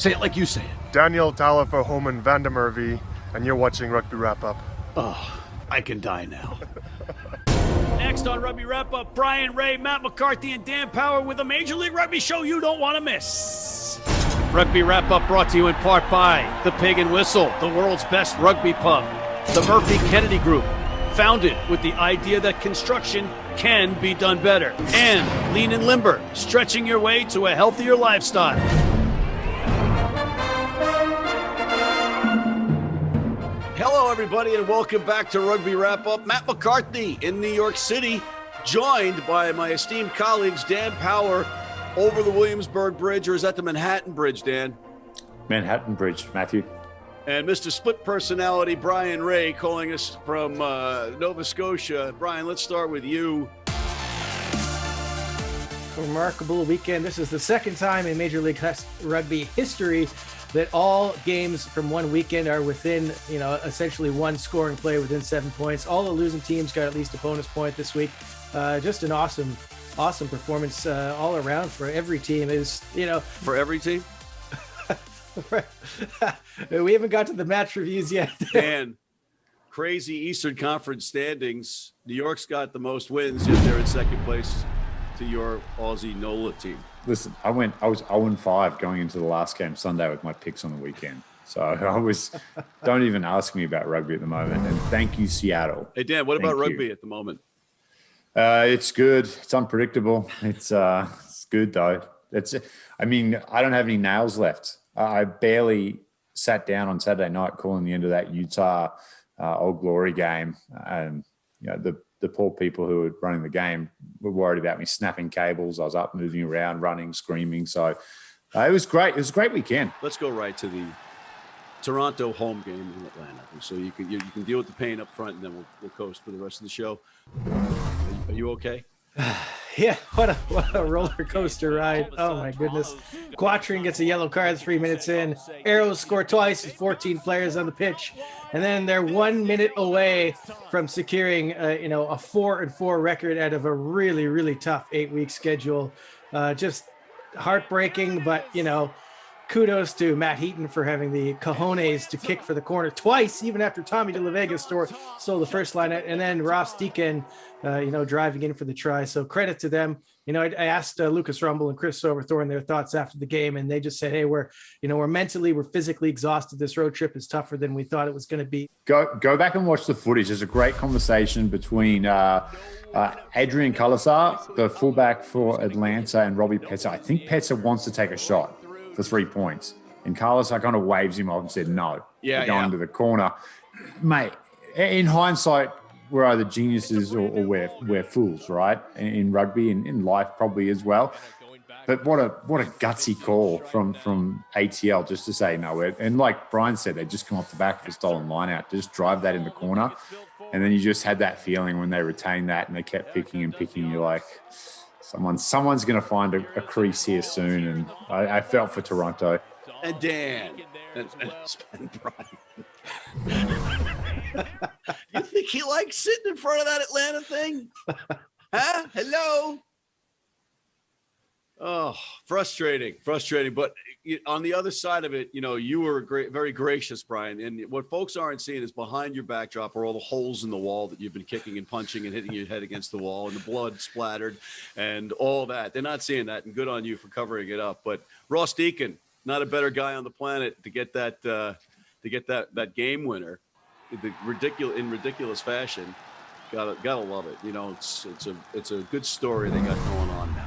Say it like you say it. Daniel Talifer Homan Vandermervy, and you're watching Rugby Wrap Up. Oh, I can die now. Next on Rugby Wrap Up, Bryan Ray, Matt McCarthy, and Dan Power with a Major League Rugby show you don't want to miss. Rugby Wrap Up brought to you in part by The Pig and Whistle, the world's best rugby pub. The Murphy Kennedy Group, founded with the idea that construction can be done better. And Lean and Limber, stretching your way to a healthier lifestyle. Hello, everybody, and welcome back to Rugby Wrap Up. Matt McCarthy in New York City, joined by my esteemed colleagues, Dan Power, over the Williamsburg Bridge, or is that the Manhattan Bridge, Dan? Manhattan Bridge, Matthew. And Mr. Split Personality, Bryan Ray, calling us from Nova Scotia. Bryan, let's start with you. Remarkable weekend. This is the second time in Major League Rugby history that all games from one weekend are within, essentially one scoring play within 7 points. All the losing teams got at least a bonus point this week. Just an awesome performance all around for every team. For every team? We haven't got to the match reviews yet. Man, crazy Eastern Conference standings. New York's got the most wins, yet they're in second place to your Aussie NOLA team. Listen, I was 0-5 going into the last game Sunday with my picks on the weekend. So don't even ask me about rugby at the moment. And thank you, Seattle. Hey, Dan, what about rugby at the moment? It's good. It's unpredictable. It's good, though. I don't have any nails left. I barely sat down on Saturday night calling the end of that Utah Old Glory game. And, the poor people who were running the game were worried about me snapping cables. I was up, moving around, running, screaming. So it was great. It was a great weekend. Let's go right to the Toronto home game in Atlanta. So you can deal with the pain up front, and then we'll coast for the rest of the show. Are you okay? Yeah, what a roller coaster ride. Oh, my goodness. Quattrin gets a yellow card 3 minutes in. Arrows score twice with 14 players on the pitch. And then they're 1 minute away from securing, a 4-4 record out of a really, really tough 8-week schedule. Just heartbreaking, but, kudos to Matt Heaton for having the cojones to kick for the corner twice, even after Tommy De La Vega stole the first line, and then Ross Deacon, driving in for the try. So credit to them. I asked Lucas Rumble and Chris Overthorn their thoughts after the game, and they just said, "Hey, we're physically exhausted. This road trip is tougher than we thought it was going to be." Go back and watch the footage. There's a great conversation between Adrian Colasar, the fullback for Atlanta, and Robbie Petzer. I think Petzer wants to take a shot for 3 points. And Carlos, kind of waves him off and said, no, we're going to the corner. Mate, in hindsight, we're either geniuses or we're fools, right? In rugby and in life probably as well. But what a gutsy call from ATL just to say no. And like Bryan said, they just come off the back of a stolen line out, just drive that in the corner. And then you just had that feeling when they retained that and they kept picking and picking. You're like, someone's going to find a crease here soon, and I felt for Toronto. And Dan and Bryan. You think he likes sitting in front of that Atlanta thing? Huh? Hello? Oh, frustrating. But on the other side of it, you were very gracious, Bryan. And what folks aren't seeing is behind your backdrop are all the holes in the wall that you've been kicking and punching and hitting your head against the wall, and the blood splattered and all that. They're not seeing that, and good on you for covering it up. But Ross Deacon, not a better guy on the planet to get that game winner, in ridiculous fashion. Gotta love it. It's a good story they got going on down there.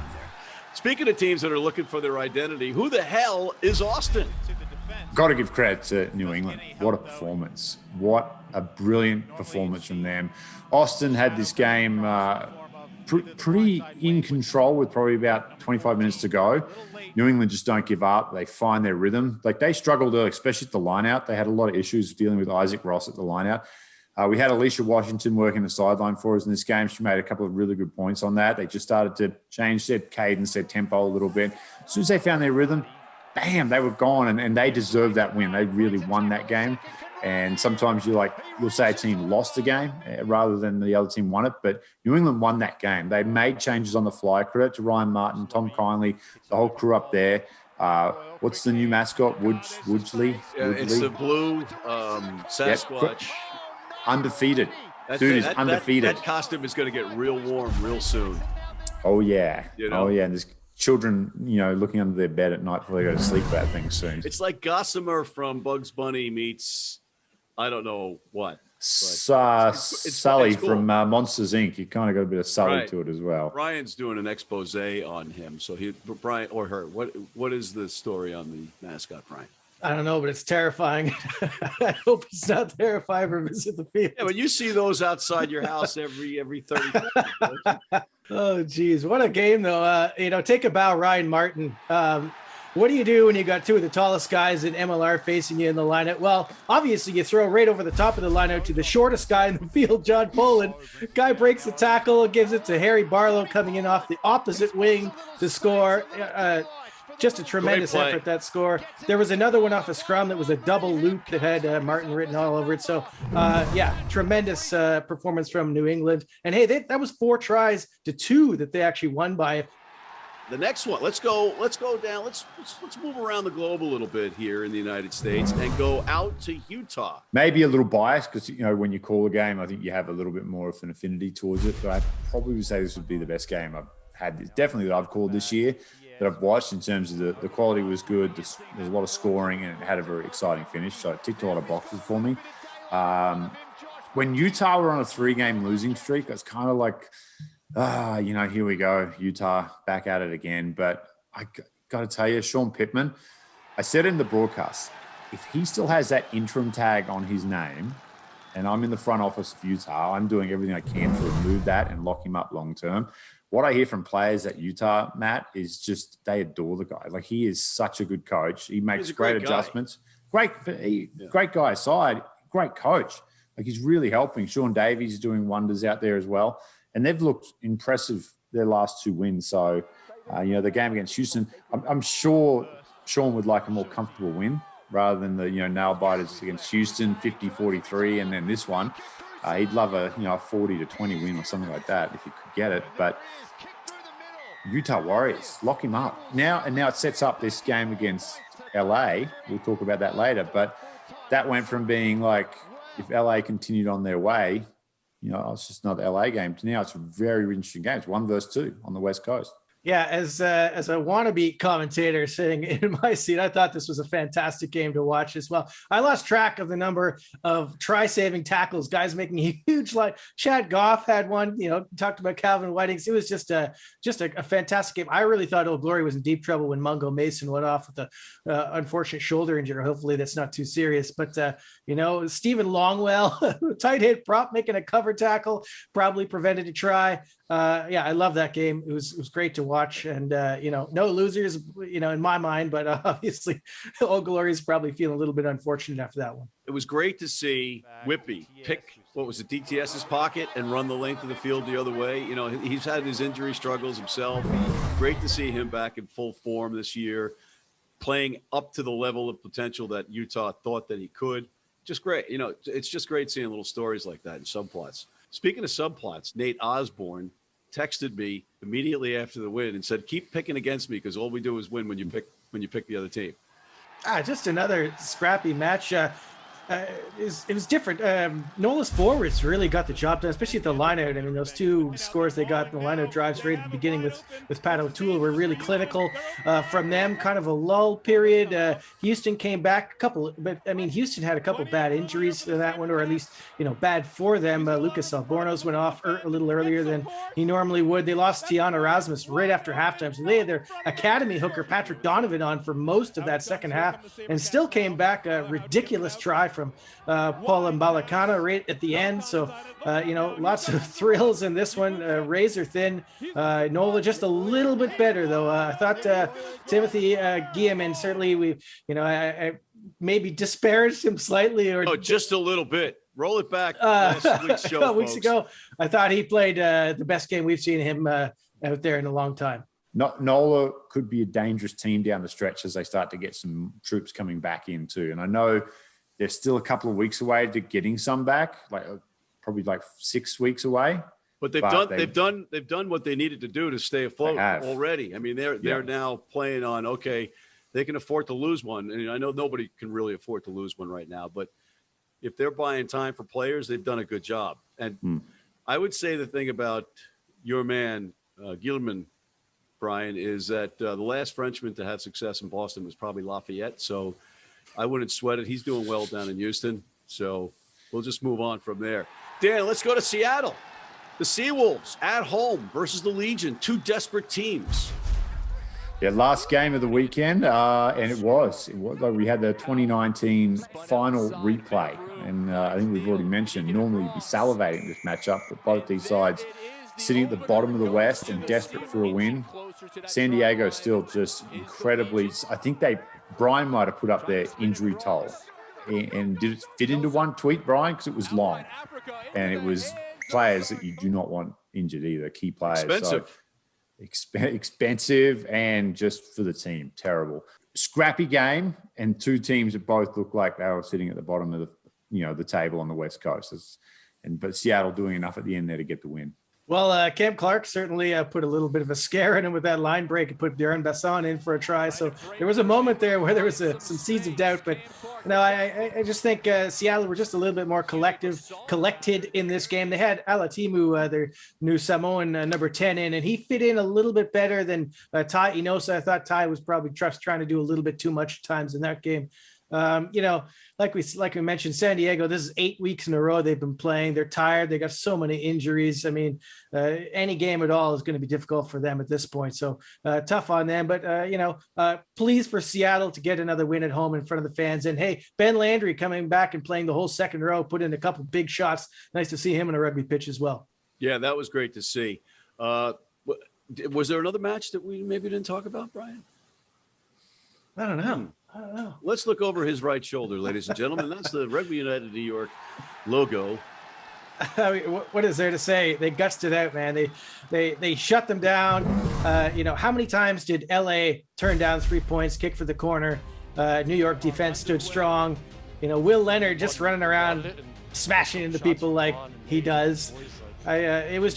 Speaking of teams that are looking for their identity, who the hell is Austin? Got to give credit to New England. What a performance. What a brilliant performance from them. Austin had this game pretty in control with probably about 25 minutes to go. New England just don't give up. They find their rhythm. Like, they struggled early, especially at the lineout. They had a lot of issues dealing with Isaac Ross at the lineout. We had Alicia Washington working the sideline for us in this game. She made a couple of really good points on that. They just started to change their cadence, their tempo a little bit. As soon as they found their rhythm, bam, they were gone, and they deserved that win. They really won that game. And sometimes you'll say a team lost a game rather than the other team won it, but New England won that game. They made changes on the fly. Credit to Ryan Martin, Tom Kindley, the whole crew up there. What's the new mascot? Woodley? It's the blue Sasquatch. Undefeated. That's Dude it. is undefeated. That costume is going to get real warm real soon. Oh, yeah. You know? Oh, yeah. And there's children, looking under their bed at night before they go to sleep about things soon. It's like Gossamer from Bugs Bunny meets, I don't know what. Sully cool. from Monsters, Inc. You kind of got a bit of Sully Right. to it as well. Brian's doing an expose on him. So Brian or her, what is the story on the mascot, Brian? I don't know, but it's terrifying. I hope it's not terrifying for visit the field. Yeah, but you see those outside your house every 30 minutes. Oh, geez. What a game, though. Take a bow, Ryan Martin. What do you do when you got two of the tallest guys in MLR facing you in the lineout? Well, obviously, you throw right over the top of the lineout to the shortest guy in the field, John Poland. Guy breaks the tackle, gives it to Harry Barlow coming in off the opposite wing to score. Just a tremendous effort, that score. There was another one off a scrum that was a double loop that had Martin written all over it. So, tremendous performance from New England. And, hey, that was 4 tries to 2 that they actually won by. The next one, let's go down. Let's move around the globe a little bit here in the United States and go out to Utah. Maybe a little biased because, when you call a game, I think you have a little bit more of an affinity towards it. But I probably would say this would be the best game I've had, definitely that I've called this year, that I've watched in terms of the quality was good. There's a lot of scoring and it had a very exciting finish. So it ticked a lot of boxes for me. When Utah were on a 3-game losing streak, it's kind of like, here we go, Utah back at it again. But I got to tell you, Sean Pittman, I said in the broadcast, if he still has that interim tag on his name and I'm in the front office of Utah, I'm doing everything I can to remove that and lock him up long term. What I hear from players at Utah, Matt, is just they adore the guy. Like, he is such a good coach. He makes great adjustments. Great guy aside, great coach. Like, he's really helping. Sean Davies is doing wonders out there as well. And they've looked impressive their last 2 wins. So, the game against Houston, I'm sure Sean would like a more comfortable win rather than the, nail biters against Houston, 50-43, and then this one. He'd love a 40-20 win or something like that if he could get it. But Utah Warriors, lock him up. Now it sets up this game against LA. We'll talk about that later. But that went from being like, if LA continued on their way, it's just another LA game, to now it's a very interesting game. It's 1 versus 2 on the West Coast. Yeah, as a wannabe commentator sitting in my seat, I thought this was a fantastic game to watch as well. I lost track of the number of try-saving tackles, guys making huge, like Chad Goff had one, talked about Calvin Whitings. It was just a fantastic game. I really thought Old Glory was in deep trouble when Mungo Mason went off with the unfortunate shoulder injury. Hopefully that's not too serious. But, Stephen Longwell, tight head prop, making a cover tackle, probably prevented a try. I love that game. It was great to watch, and no losers, in my mind, but obviously Old Glory is probably feeling a little bit unfortunate after that one. It was great to see Whippy pick, DTS's pocket and run the length of the field the other way. He's had his injury struggles himself. Great to see him back in full form this year, playing up to the level of potential that Utah thought that he could. Just great. It's just great seeing little stories like that in subplots. Speaking of subplots, Nate Osborne texted me immediately after the win and said, "Keep picking against me because all we do is win when you pick the other team." Just another scrappy match. It was different. NOLA's forwards really got the job done, especially at the lineout. I mean, those 2 scores they got in the lineout drives right at the beginning with Pat O'Toole were really clinical. From them, kind of a lull period. Houston came back Houston had a couple bad injuries in that one, or at least, bad for them. Lucas Albornoz went off a little earlier than he normally would. They lost Tiana Erasmus right after halftime. So they had their academy hooker, Patrick Donovan, on for most of that second half and still came back. A ridiculous try from Paul Mbalakana right at the end. So, lots of thrills in this one. Razor thin. NOLA just a little bit better, though. I thought Timothy Guillemon, certainly I maybe disparaged him slightly. Just a little bit. Roll it back last week's show, weeks ago. I thought he played the best game we've seen him out there in a long time. NOLA could be a dangerous team down the stretch as they start to get some troops coming back in too. And I know they're still a couple of weeks away to getting some back, probably 6 weeks away. But they've done what they needed to do to stay afloat already. I mean, they're now playing on, okay, they can afford to lose one. And I know nobody can really afford to lose one right now, but if they're buying time for players, they've done a good job. And I would say the thing about your man, Gilman, Brian, is that the last Frenchman to have success in Boston was probably Lafayette. So I wouldn't sweat it. He's doing well down in Houston. So we'll just move on from there. Dan, let's go to Seattle. The Seawolves at home versus the Legion, two desperate teams. Yeah, last game of the weekend, and it was like we had the 2019 final replay, and I think we've already mentioned normally you'd be salivating this matchup, but both these sides sitting at the bottom of the West and desperate for a win. San Diego still just incredibly. I think Brian might have put up their injury toll, and did it fit into one tweet, Brian? Because it was long, and it was players that you do not want injured either, key players. Expensive. So, expensive and just for the team, terrible. Scrappy game, and two teams that both look like they were sitting at the bottom of the table on the West Coast. But Seattle doing enough at the end there to get the win. Well, Cam Clark certainly put a little bit of a scare in him with that line break and put Darren Basson in for a try. So there was a moment there where there was some seeds of doubt. But I just think Seattle were just a little bit more collected in this game. They had Alatimu, their new Samoan number 10 in, and he fit in a little bit better than Ty Inosa. I thought Ty was probably trying to do a little bit too much times in that game. Like we mentioned, San Diego, this is 8 weeks in a row they've been playing. They're tired. They got so many injuries. I mean, any game at all is going to be difficult for them at this point. So tough on them. But, pleased for Seattle to get another win at home in front of the fans. And, hey, Ben Landry coming back and playing the whole second row, put in a couple big shots. Nice to see him in a rugby pitch as well. Yeah, that was great to see. Was there another match that we maybe didn't talk about, Brian? I don't know. Let's look over his right shoulder, ladies and gentlemen. That's the Rugby United New York logo. I mean, what is there to say? They gutsed it out, man. They shut them down. How many times did LA turn down 3 points, kick for the corner? New York defense stood strong. Will Leonard just running around smashing into people like he does. It's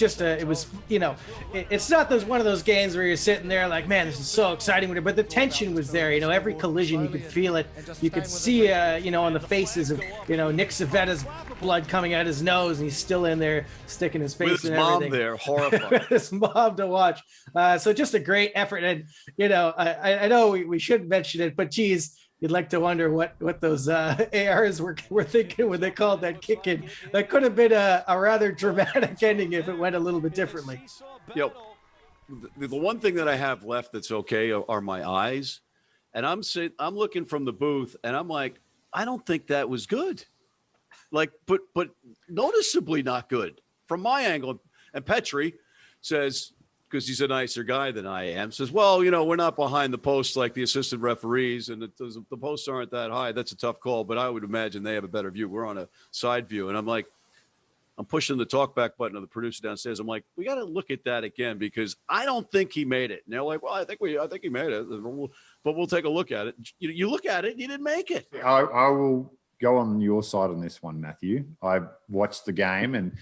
not one of those games where you're sitting there like, man, this is so exciting, but the tension was there. Every collision, you could feel it. You could see, on the faces of, Nick Savetta's blood coming out his nose, and he's still in there sticking his face with his and everything. mom there, horrified. His mom to watch. So just a great effort. And, I know we should mention it, but geez, you'd like to wonder what those ARs were thinking when they called that kick in. That could have been a rather dramatic ending if it went a little bit differently. The one thing that I have left that's okay are my eyes. And I'm looking from the booth, and I'm like, I don't think that was good. Like, but noticeably not good from my angle. And Petrie says, because he's a nicer guy than I am, says, well, we're not behind the posts like the assistant referees, and the posts aren't that high. That's a tough call, but I would imagine they have a better view. We're on a side view. And I'm like, I'm pushing the talkback button of the producer downstairs. I'm like, we got to look at that again, because I don't think he made it. And they're like, well, I think he made it, but we'll take a look at it. You look at it, you didn't make it. I will go on your side on this one, Matthew. I watched the game, and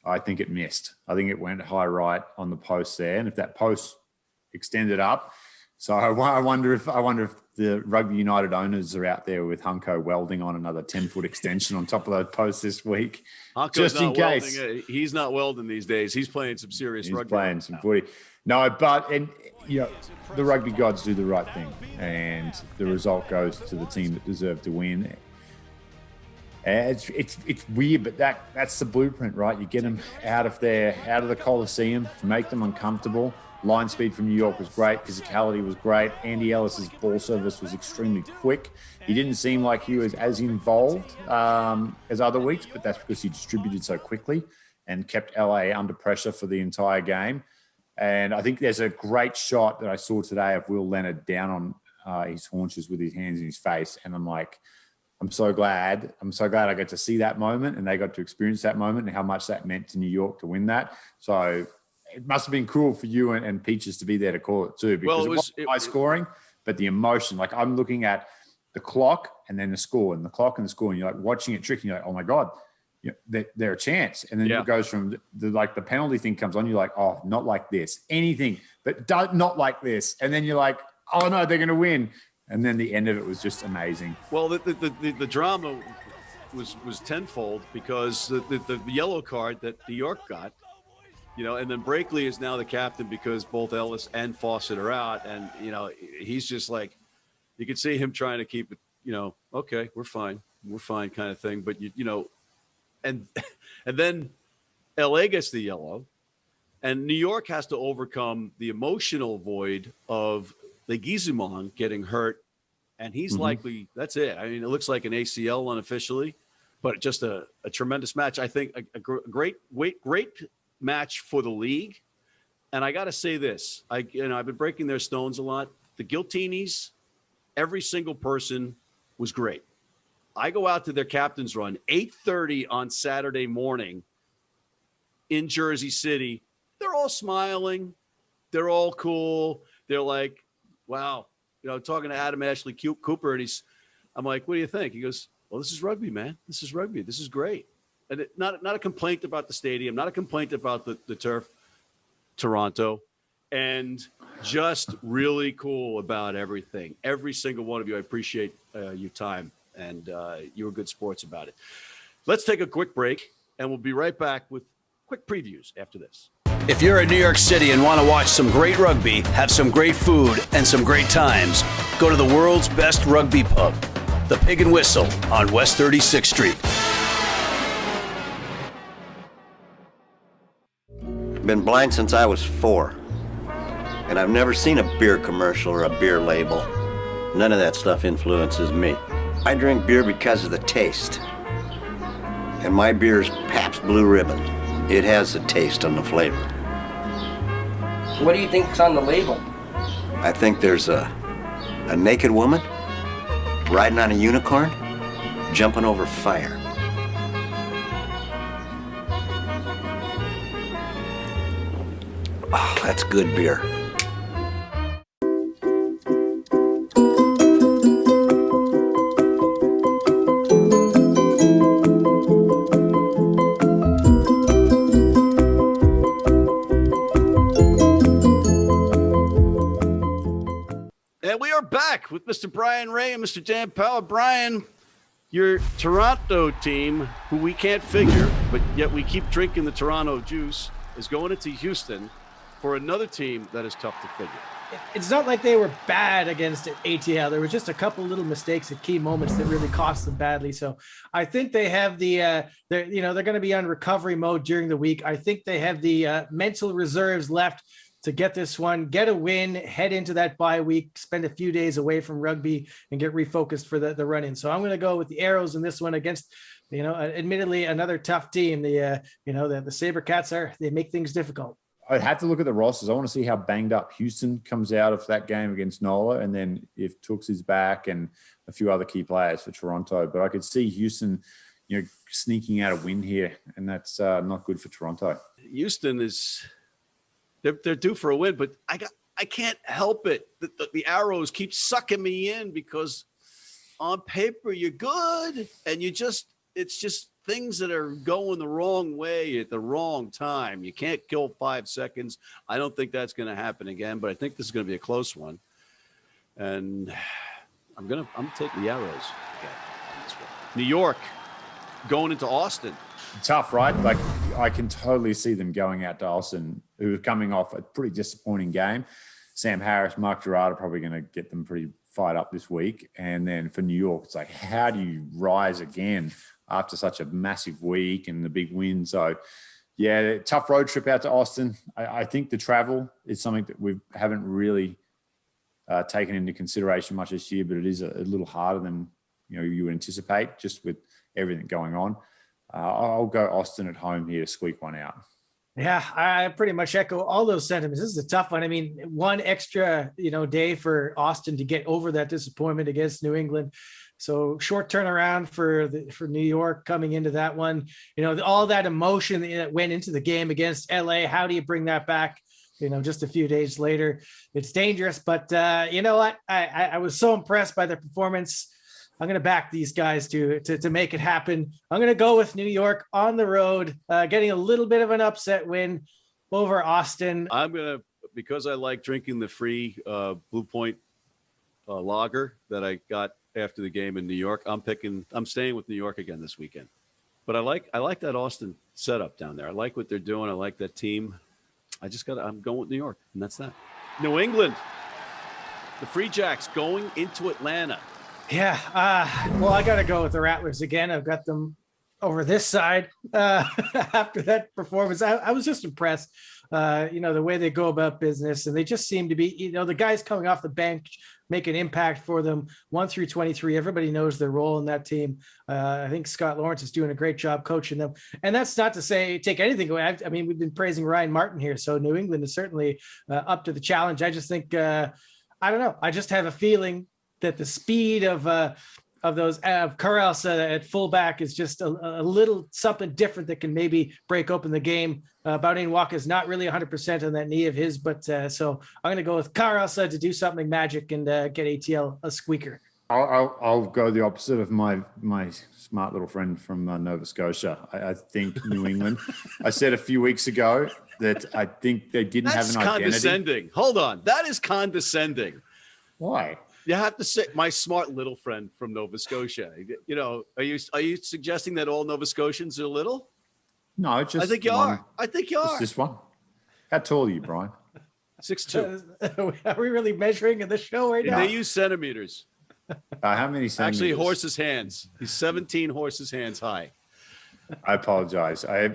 I think it missed. I think it went high right on the post there, and if that post extended up, so I wonder if the Rugby United owners are out there with Hunko welding on another 10-foot extension on top of those posts this week, Hunko's just in case. He's not welding these days. He's playing some serious rugby. He's playing some footy. No, but the rugby gods do the right thing, and the result goes to the team that deserved to win. It's weird, but that's the blueprint, right? You get them out of the Coliseum, make them uncomfortable. Line speed from New York was great. Physicality was great. Andy Ellis's ball service was extremely quick. He didn't seem like he was as involved as other weeks, but that's because he distributed so quickly and kept LA under pressure for the entire game. And I think there's a great shot that I saw today of Will Leonard down on his haunches with his hands in his face, and I'm like, I'm so glad I got to see that moment, and they got to experience that moment and how much that meant to New York to win that. So it must have been cool for you and Peaches to be there to call it too, because it wasn't high scoring, but the emotion, like I'm looking at the clock and then the score and the clock and the score, and you're like watching it trick, and you're like, oh my God, they're a chance. And then it goes from the penalty thing comes on, you're like, oh, not like this, anything, but not like this. And then you're like, oh no, they're going to win. And then the end of it was just amazing. Well, the drama was tenfold because the yellow card that New York got, and then Brakely is now the captain because both Ellis and Fawcett are out. And, he's just like, you can see him trying to keep it, okay, we're fine kind of thing. But, and then LA gets the yellow and New York has to overcome the emotional void of Leguizamon getting hurt. And he's likely, that's it. I mean, it looks like an ACL unofficially, but just a tremendous match. I think a great match for the league. And I got to say this, I've been breaking their stones a lot. The Giltinis, every single person was great. I go out to their captain's run, 8:30 on Saturday morning in Jersey City. They're all smiling. They're all cool. They're like, wow. Talking to Adam Ashley Cooper, and I'm like, what do you think? He goes, well, this is rugby, man. This is rugby. This is great. And not a complaint about the stadium, not a complaint about the turf, Toronto, and just really cool about everything. Every single one of you, I appreciate your time, and you were good sports about it. Let's take a quick break, and we'll be right back with quick previews after this. If you're in New York City and want to watch some great rugby, have some great food, and some great times, go to the world's best rugby pub, the Pig and Whistle on West 36th Street. Been blind since I was 4. And I've never seen a beer commercial or a beer label. None of that stuff influences me. I drink beer because of the taste. And my beer is Pabst Blue Ribbon. It has the taste and the flavor. What do you think's on the label? I think there's a naked woman riding on a unicorn, jumping over fire. Oh, that's good beer. And we are back with Mr. Bryan Ray and Mr. Dan Powell. Brian, your Toronto team, who we can't figure, but yet we keep drinking the Toronto juice, is going into Houston for another team that is tough to figure. It's not like they were bad against ATL. There were just a couple little mistakes at key moments that really cost them badly. So I think they have they're going to be on recovery mode during the week. I think they have the mental reserves left to get this one, get a win, head into that bye week, spend a few days away from rugby and get refocused for the run in. So I'm going to go with the Arrows in this one against, admittedly another tough team. The SaberCats they make things difficult. I'd have to look at the rosters. I want to see how banged up Houston comes out of that game against NOLA, and then if Tooks is back and a few other key players for Toronto. But I could see Houston, sneaking out a win here, and that's not good for Toronto. Houston is they're due for a win, but I can't help it. The Arrows keep sucking me in because on paper you're good, and it's just things that are going the wrong way at the wrong time. You can't kill 5 seconds. I don't think that's going to happen again, but I think this is going to be a close one. And I'm taking the Arrows again on this one. New York going into Austin. Tough, right? Like, I can totally see them going out to Austin, who are coming off a pretty disappointing game. Sam Harris, Mark Gerard are probably going to get them pretty fired up this week. And then for New York, it's like, how do you rise again after such a massive week and the big win? So, yeah, tough road trip out to Austin. I think the travel is something that we haven't really taken into consideration much this year, but it is a little harder than you would anticipate just with everything going on. I'll go Austin at home here to squeak one out. Yeah, I pretty much echo all those sentiments. This is a tough one. I mean, one extra, day for Austin to get over that disappointment against New England. So short turnaround for New York coming into that one. All that emotion that went into the game against LA. How do you bring that back? Just a few days later, it's dangerous. But you know what? I was so impressed by their performance. I'm going to back these guys to make it happen. I'm going to go with New York on the road, getting a little bit of an upset win over Austin. I'm going to, because I like drinking the free Blue Point lager that I got after the game in New York. I'm staying with New York again this weekend. But I like that Austin setup down there. I like what they're doing. I like that team. I'm going with New York, and that's that. New England, the Free Jacks going into Atlanta. Yeah. Well, I got to go with the Rattlers again. I've got them over this side after that performance. I was just impressed, the way they go about business, and they just seem to be, the guys coming off the bench make an impact for them 1 through 23. Everybody knows their role in that team. I think Scott Lawrence is doing a great job coaching them. And that's not to say take anything away. I mean, we've been praising Ryan Martin here. So New England is certainly up to the challenge. I just think, I don't know. I just have a feeling that the speed of those Carls at fullback is just a little something different that can maybe break open the game. Baudin Walker is not really 100% on that knee of his, but so I'm going to go with Carls to do something magic and get ATL a squeaker. I'll go the opposite of my smart little friend from Nova Scotia. I think New England. I said a few weeks ago that I think they didn't have an identity. That's condescending. Hold on. That is condescending. Why? You have to say my smart little friend from Nova Scotia. Are you suggesting that all Nova Scotians are little? No, just I think you are. I think you are. Just this one. How tall are you, Brian? 6'2". Are we really measuring in the show right now? They use centimeters. How many centimeters? Actually, horse's hands. He's 17 horse's hands high. I apologize. I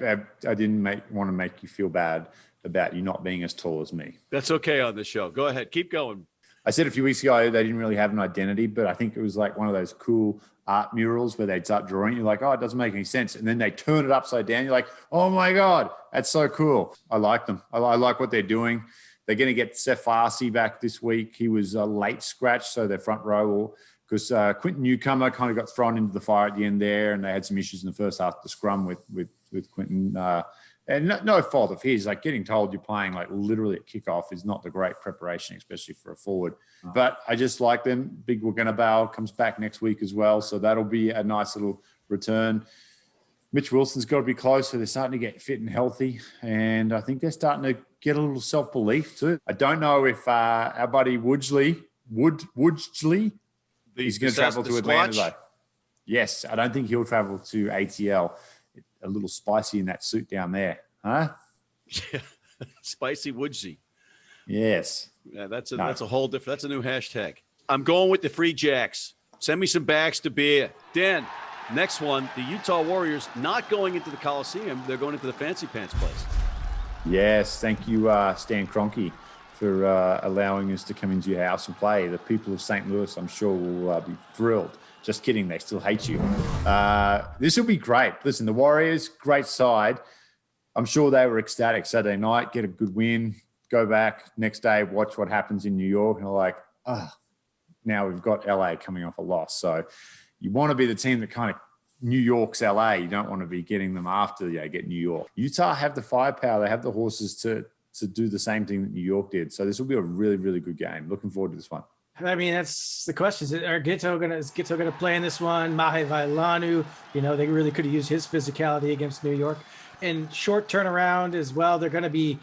didn't want to make you feel bad about you not being as tall as me. That's okay on the show. Go ahead. Keep going. I said a few weeks ago they didn't really have an identity, but I think it was like one of those cool art murals where they'd start drawing. You're like, oh, it doesn't make any sense. And then they turn it upside down. You're like, oh, my God, that's so cool. I like them. I like what they're doing. They're going to get Seth Farsi back this week. He was a late scratch, so their front row because Quinton Newcomer kind of got thrown into the fire at the end there, and they had some issues in the first half of the scrum with Quinton. And no fault of his, like getting told you're playing like literally at kickoff is not the great preparation, especially for a forward. But I just like them. Big Waganabal comes back next week as well. So that'll be a nice little return. Mitch Wilson's got to be close. So they're starting to get fit and healthy. And I think they're starting to get a little self-belief too. I don't know if our buddy Woodsley is going to travel to Atlanta though. Yes, I don't think he'll travel to ATL. A little spicy in that suit down there, huh? Yeah, spicy woodsy. Yes. Yeah, that's a whole different. That's a new hashtag. I'm going with the Free Jacks. Send me some bags to beer. Dan, next one. The Utah Warriors not going into the Coliseum. They're going into the Fancy Pants place. Yes, thank you, Stan Kroenke, for allowing us to come into your house and play. The people of St. Louis, I'm sure, will be thrilled. Just kidding. They still hate you. This will be great. Listen, the Warriors, great side. I'm sure they were ecstatic Saturday night, get a good win, go back next day, watch what happens in New York. And they're like, now we've got LA coming off a loss. So you want to be the team that kind of New York's LA. You don't want to be getting them after they get New York. Utah have the firepower. They have the horses to do the same thing that New York did. So this will be a really, really good game. Looking forward to this one. I mean, that's the question. Is Gito going to play in this one? Mahe Vailanu, they really could have used his physicality against New York. And short turnaround as well. They're going to be,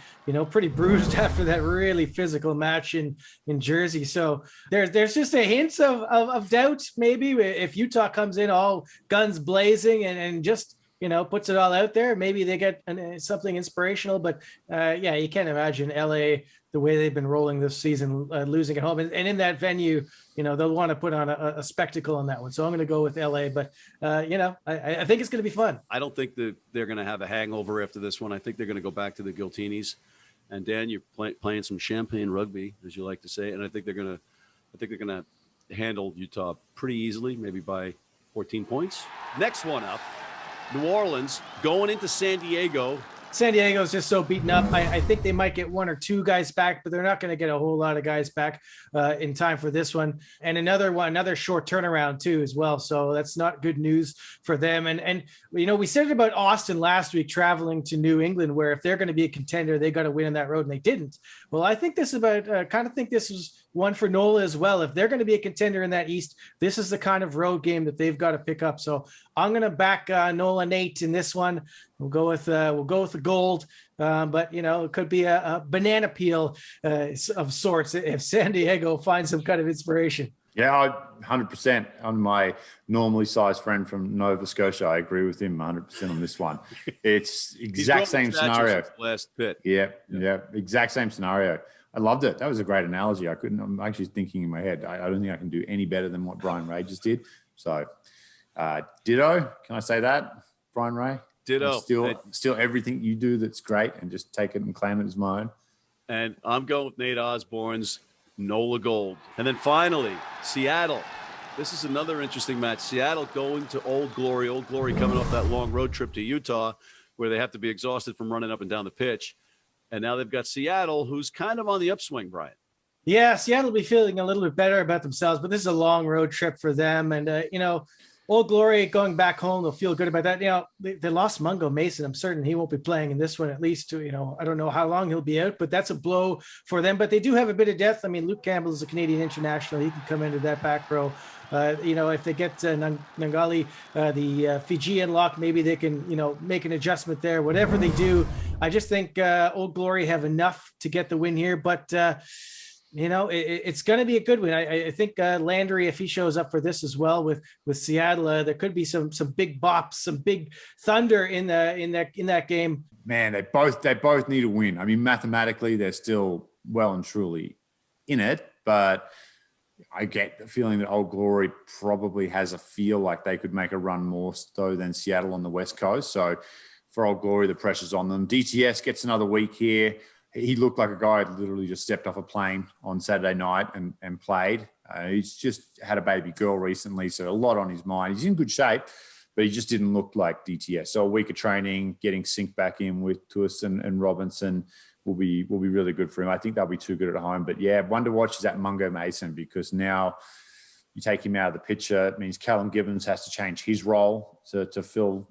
pretty bruised after that really physical match in Jersey. So there's just a hint of doubt maybe if Utah comes in all guns blazing and just, puts it all out there. Maybe they get something inspirational. But, you can't imagine LA the way they've been rolling this season, losing at home. And in that venue, they'll want to put on a spectacle on that one. So I'm going to go with LA. But, I think it's going to be fun. I don't think that they're going to have a hangover after this one. I think they're going to go back to the Giltinis. And, Dan, you're playing some champagne rugby, as you like to say. And I think they're going to handle Utah pretty easily, maybe by 14 points. Next one up. New Orleans going into San Diego. San Diego's just so beaten up. I think they might get one or two guys back, but they're not going to get a whole lot of guys back in time for this one. And another short turnaround too, as well. So that's not good news for them. And we said it about Austin last week, traveling to New England, where if they're going to be a contender, they got to win on that road, and they didn't. Well, I think this is about. Kind of think this was one for NOLA as well. If they're going to be a contender in that East, this is the kind of road game that they've got to pick up. So I'm going to back NOLA Nate in this one. We'll go with the gold, but it could be a banana peel of sorts if San Diego finds some kind of inspiration. Yeah, 100% on my normally sized friend from Nova Scotia. I agree with him 100% on this one. It's exact same scenario. Last bit. Yeah, exact same scenario. I loved it. That was a great analogy. I'm actually thinking in my head, I don't think I can do any better than what Bryan Ray just did. So, ditto. Can I say that, Bryan Ray? Ditto. Still everything you do that's great, and just take it and claim it as my own. And I'm going with Nate Osborne's NOLA Gold. And then finally, Seattle. This is another interesting match. Seattle going to Old Glory. Old Glory coming off that long road trip to Utah where they have to be exhausted from running up and down the pitch. And now they've got Seattle, who's kind of on the upswing, Brian. Yeah, Seattle will be feeling a little bit better about themselves, but this is a long road trip for them. And, Old Glory going back home, they'll feel good about that. They lost Mungo Mason. I'm certain he won't be playing in this one, at least I don't know how long he'll be out, but that's a blow for them. But they do have a bit of depth. I mean, Luke Campbell is a Canadian international. He can come into that back row. If they get Nangali, the Fijian lock, maybe they can, make an adjustment there. Whatever they do, I just think Old Glory have enough to get the win here. But it's going to be a good win. I think Landry, if he shows up for this as well with Seattle, there could be some big bops, some big thunder in that game. Man, they both need a win. I mean, mathematically, they're still well and truly in it, but I get the feeling that Old Glory probably has a feel like they could make a run more so than Seattle on the West Coast. So for Old Glory, the pressure's on them. DTS gets another week here. He looked like a guy who literally just stepped off a plane on Saturday night and played. He's just had a baby girl recently, so a lot on his mind. He's in good shape, but he just didn't look like DTS. So a week of training, getting Sink back in with Tuis and Robinson will be really good for him. I think they'll be too good at home. But yeah, one to watch is that Mungo Mason, because now you take him out of the picture. It means Callum Gibbons has to change his role to fill,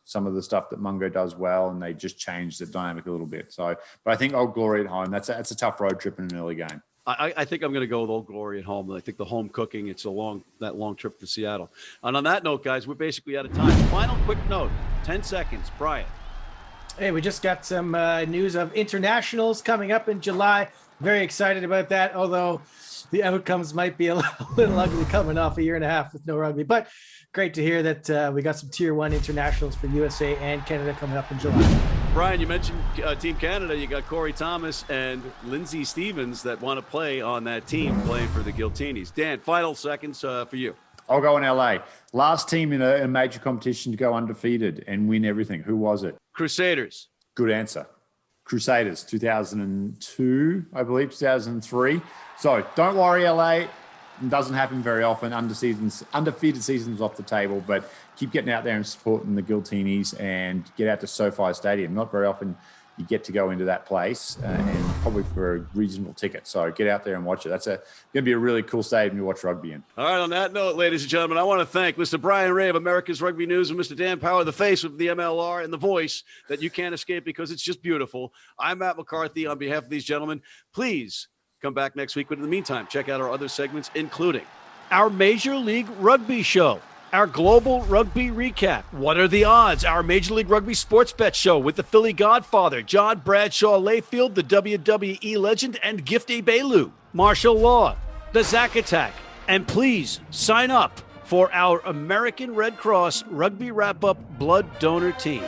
some of the stuff that Mungo does well, and they just change the dynamic a little bit. So, but I think Old Glory at home, that's a tough road trip in an early game. I think I'm going to go with Old Glory at home. I think the home cooking, it's that long trip to Seattle. And on that note, guys, we're basically out of time. Final quick note, 10 seconds, Brian. Hey, we just got some news of internationals coming up in July. Very excited about that, although the outcomes might be a little ugly coming off a year and a half with no rugby. But great to hear that we got some Tier 1 internationals for USA and Canada coming up in July. Brian, you mentioned Team Canada. You got Corey Thomas and Lindsay Stevens that want to play on that team playing for the Giltinis. Dan, final seconds for you. I'll go in LA. Last team in a major competition to go undefeated and win everything. Who was it? Crusaders. Good answer. Crusaders, 2002, I believe, 2003. So don't worry, LA. It doesn't happen very often. Undefeated seasons off the table, but keep getting out there and supporting the Giltinis and get out to SoFi Stadium. Not very often you get to go into that place, and probably for a reasonable ticket. So get out there and watch it. That's going to be a really cool stadium to watch rugby in. All right, on that note, ladies and gentlemen, I want to thank Mr. Bryan Ray of America's Rugby News and Mr. Dan Power, the face of the MLR and the voice that you can't escape because it's just beautiful. I'm Matt McCarthy on behalf of these gentlemen. Please come back next week. But in the meantime, check out our other segments, including our Major League Rugby show, our Global Rugby Recap, What Are the Odds?, our Major League Rugby Sports Bet Show with the Philly Godfather, John Bradshaw Layfield, the WWE legend, and Gifty Bailu, martial law, the Zack Attack, and please sign up for our American Red Cross Rugby Wrap-Up Blood Donor Team.